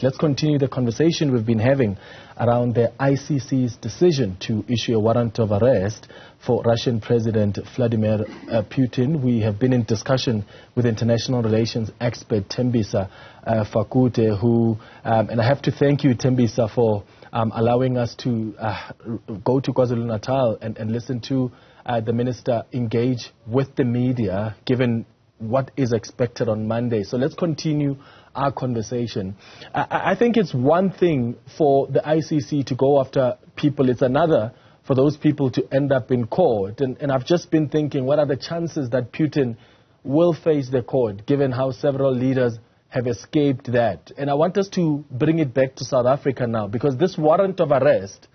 Let's continue the conversation we've been having around the ICC's decision to issue a warrant of arrest for Russian President Vladimir Putin. We have been in discussion with international relations expert Thembisa Fakude, who, and I have to thank you, Thembisa, for allowing us to go to KwaZulu-Natal and listen to the minister engage with the media, given what is expected on Monday. So let's continue our conversation. I think it's one thing for the ICC to go after people. It's another for those people to end up in court. And I've just been thinking, what are the chances that Putin will face the court, given how several leaders have escaped that? And I want us to bring it back to South Africa now, because this warrant of arrest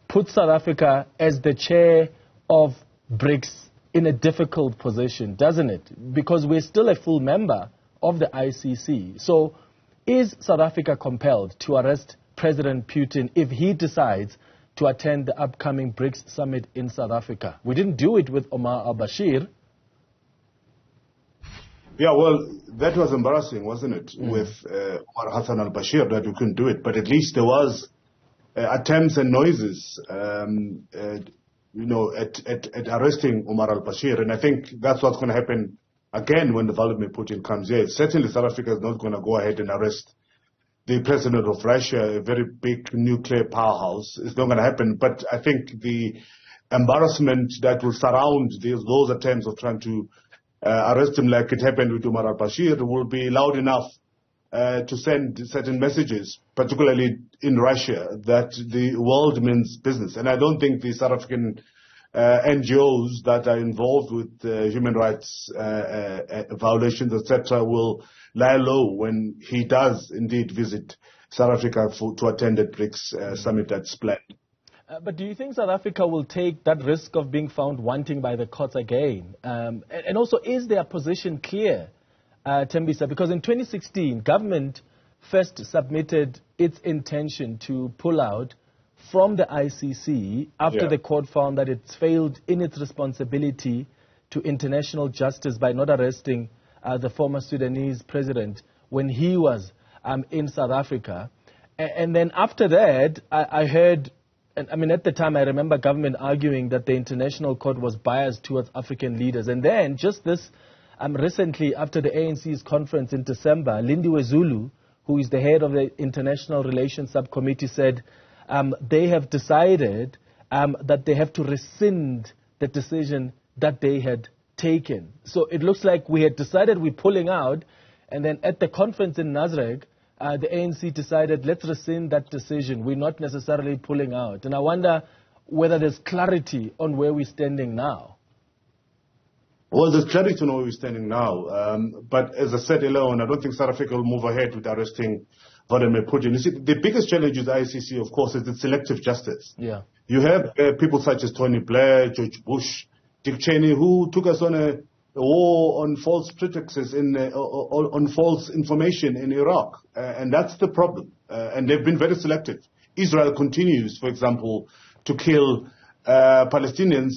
puts South Africa as the chair of BRICS in a difficult position, doesn't it? Because we're still a full member of the ICC. So is South Africa compelled to arrest President Putin if he decides to attend the upcoming BRICS summit in South Africa? We didn't do it with Omar al-Bashir. Yeah, well, that was embarrassing, wasn't it, with Omar Hassan al-Bashir, that you couldn't do it. But at least there was attempts and noises at arresting Omar al-Bashir. And I think that's what's going to happen again when the Vladimir Putin comes here. Certainly South Africa is not going to go ahead and arrest the president of Russia, a very big nuclear powerhouse. It's not going to happen. But I think the embarrassment that will surround those attempts of trying to arrest him, like it happened with Omar al-Bashir, will be loud enough to send certain messages, particularly in Russia, that the world means business. And I don't think the South African NGOs that are involved with human rights violations, etc., will lie low when he does indeed visit South Africa to attend the BRICS summit that's planned. But do you think South Africa will take that risk of being found wanting by the courts again? And also, is their position clear, Thembisa? Because in 2016, government first submitted its intention to pull out from the ICC after the court found that it's failed in its responsibility to international justice by not arresting the former Sudanese president when he was in South Africa. And then after that, I heard, I mean, at the time, I remember government arguing that the international court was biased towards African leaders. And then just this recently, after the ANC's conference in December, Lindiwe Zulu, who is the head of the International Relations Subcommittee, said they have decided that they have to rescind the decision that they had taken. So it looks like we had decided we're pulling out, and then at the conference in Nasrec, the ANC decided, let's rescind that decision. We're not necessarily pulling out. And I wonder whether there's clarity on where we're standing now. Well, there's clarity on where we're standing now. But as I said earlier on, I don't think South Africa will move ahead with arresting Vladimir Putin. You see, the biggest challenge with the ICC, of course, is the selective justice. Yeah. You have people such as Tony Blair, George Bush, Dick Cheney, who took us on a war on false pretexts, on false information in Iraq. And that's the problem. And they've been very selective. Israel continues, for example, to kill Palestinians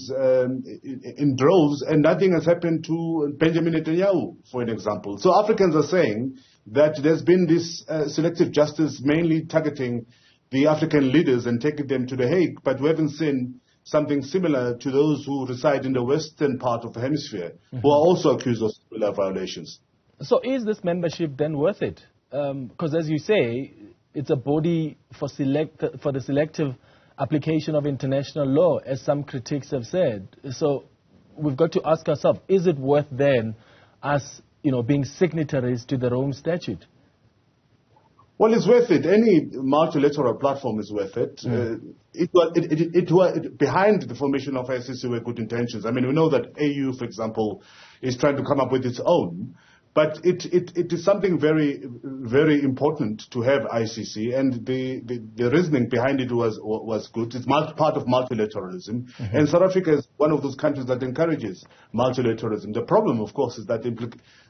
in droves, and nothing has happened to Benjamin Netanyahu, for an example. So Africans are saying that there's been this selective justice mainly targeting the African leaders and taking them to The Hague, but we haven't seen something similar to those who reside in the western part of the hemisphere, who are also accused of similar violations. So is this membership then worth it? Because as you say, it's a body for the selective application of international law, as some critics have said. So we've got to ask ourselves, is it worth then us, being signatories to the Rome Statute? Well, it's worth it. Any multilateral platform is worth it. Behind the formation of ICC were good intentions. I mean, we know that AU, for example, is trying to come up with its own. But it is something very, very important to have ICC, and the reasoning behind it was good. It's part of multilateralism, and South Africa is one of those countries that encourages multilateralism. The problem, of course, is that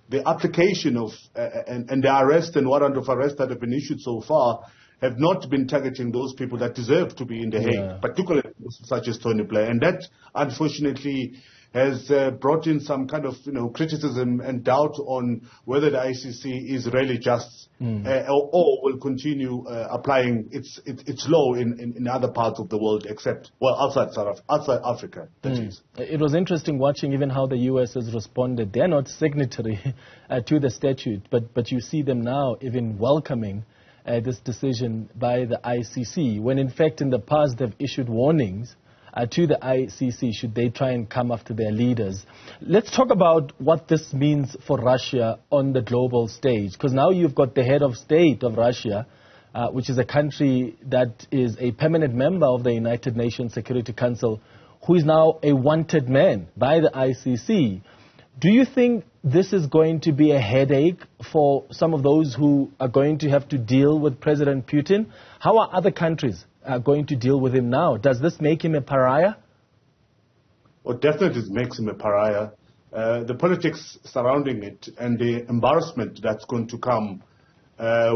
the application of and the arrest and warrant of arrest that have been issued so far have not been targeting those people that deserve to be in The Hague, particularly such as Tony Blair, and that, unfortunately, has brought in some kind of criticism and doubt on whether the ICC is really just or will continue applying its law in other parts of the world, except outside Africa. That is. It was interesting watching even how the U.S. has responded. They're not signatory to the statute, but you see them now even welcoming this decision by the ICC, when in fact in the past they've issued warnings to the ICC should they try and come after their leaders. Let's talk about what this means for Russia on the global stage, because now you've got the head of state of Russia, which is a country that is a permanent member of the United Nations Security Council, who is now a wanted man by the ICC. Do you think this is going to be a headache for some of those who are going to have to deal with President Putin? How are other countries going to deal with him now? Does this make him a pariah? Well, definitely it makes him a pariah. The politics surrounding it and the embarrassment that's going to come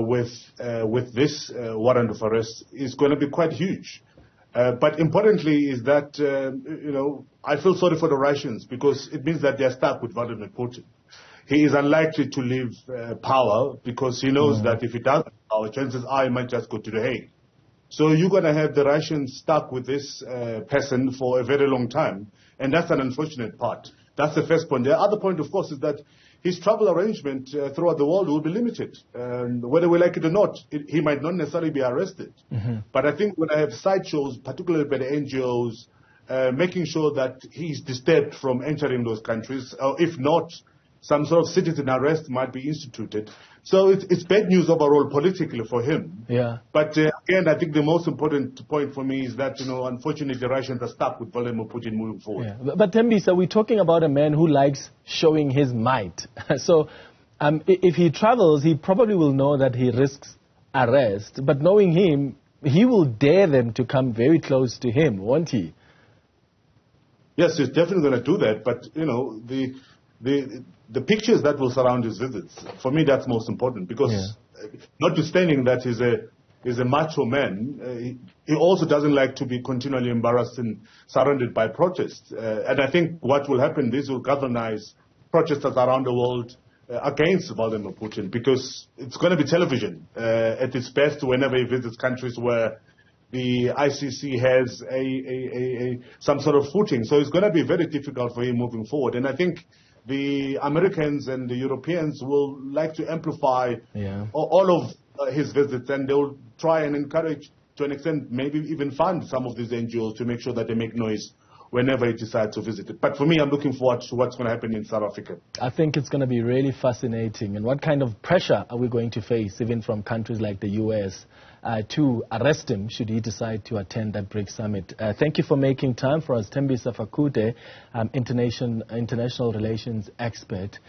with this warrant of arrest is going to be quite huge. But importantly is that, I feel sorry for the Russians, because it means that they're stuck with Vladimir Putin. He is unlikely to leave power, because he knows that if he doesn't, our chances are he might just go to The Hague. So you're going to have the Russians stuck with this person for a very long time, and that's an unfortunate part. That's the first point. The other point, of course, is that his travel arrangement throughout the world will be limited. Whether we like it or not, he might not necessarily be arrested. But I think when I have sideshows, particularly by the NGOs, making sure that he's disturbed from entering those countries, or if not, some sort of citizen arrest might be instituted. So it's bad news overall politically for him. Yeah. But again, I think the most important point for me is that, unfortunately, the Russians are stuck with Vladimir Putin moving forward. Yeah. But Thembisa, we're talking about a man who likes showing his might. So if he travels, he probably will know that he risks arrest. But knowing him, he will dare them to come very close to him, won't he? Yes, he's definitely going to do that. But, the pictures that will surround his visits, for me, that's most important, because notwithstanding that he's a macho man, he also doesn't like to be continually embarrassed and surrounded by protests. And I think what will happen, this will galvanize protesters around the world against Vladimir Putin, because it's going to be television at its best whenever he visits countries where the ICC has some sort of footing. So it's going to be very difficult for him moving forward. And I think the Americans and the Europeans will like to amplify all of his visits, and they will try and encourage, to an extent, maybe even fund some of these NGOs to make sure that they make noise whenever he decides to visit it. But for me, I'm looking forward to what's going to happen in South Africa. I think it's going to be really fascinating. And what kind of pressure are we going to face, even from countries like the U.S., to arrest him should he decide to attend that BRICS summit? Thank you for making time for us, Thembisa Fakude, international relations expert.